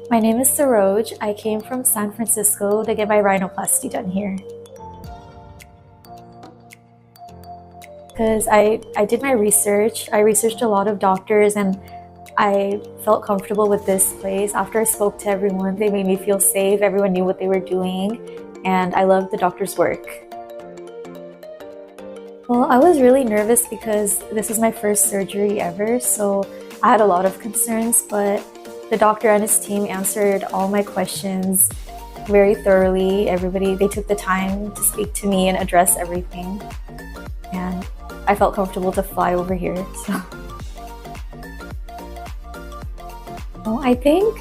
My name is Saroj. I came from San Francisco to get my rhinoplasty done here. Because I did my research. I researched a lot of doctors and I felt comfortable with this place. After I spoke to everyone, they made me feel safe. Everyone knew what they were doing and I loved the doctor's work. Well, I was really nervous because this was my first surgery ever, so I had a lot of concerns, but the doctor and his team answered all my questions very thoroughly. They took the time to speak to me and address everything. And I felt comfortable to fly over here. So, well, I think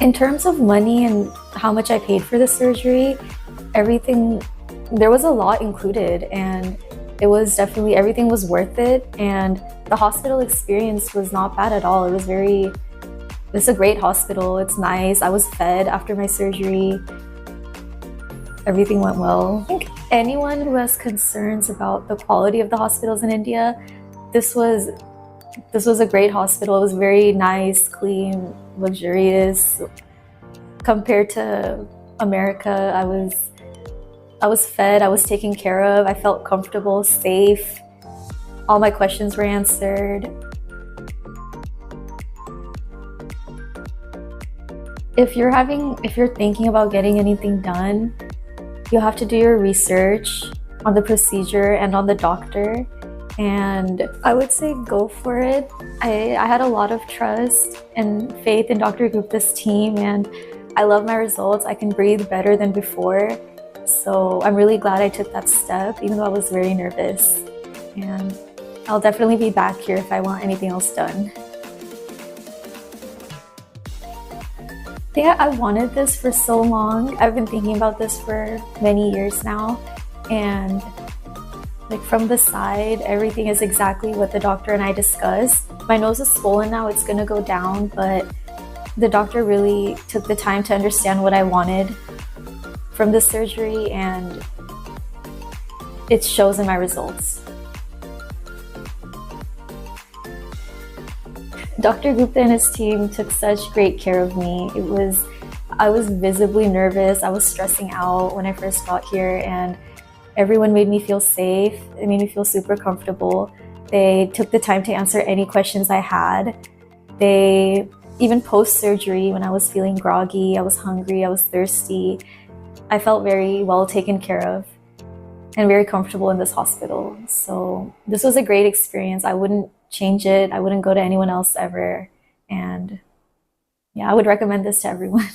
in terms of money and how much I paid for the surgery, there was a lot included and it was definitely, everything was worth it. And the hospital experience was not bad at all. It's a great hospital. It's nice. I was fed after my surgery. Everything went well. I think anyone who has concerns about the quality of the hospitals in India, this was a great hospital. It was very nice, clean, luxurious. Compared to America, I was fed, I was taken care of, I felt comfortable, safe. All my questions were answered. If you're thinking about getting anything done, you have to do your research on the procedure and on the doctor. And I would say go for it. I had a lot of trust and faith in Dr. Gupta's team and I love my results. I can breathe better than before. So I'm really glad I took that step, even though I was very nervous. And I'll definitely be back here if I want anything else done. Yeah, I wanted this for so long. I've been thinking about this for many years now. And like from the side, everything is exactly what the doctor and I discussed. My nose is swollen now, it's gonna go down, but the doctor really took the time to understand what I wanted from the surgery and it shows in my results. Dr. Gupta and his team took such great care of me. I was visibly nervous. I was stressing out when I first got here and everyone made me feel safe. It made me feel super comfortable. They took the time to answer any questions I had. Even post-surgery, when I was feeling groggy, I was hungry, I was thirsty, I felt very well taken care of and very comfortable in this hospital. So this was a great experience. I wouldn't change it. I wouldn't go to anyone else ever. And yeah, I would recommend this to everyone.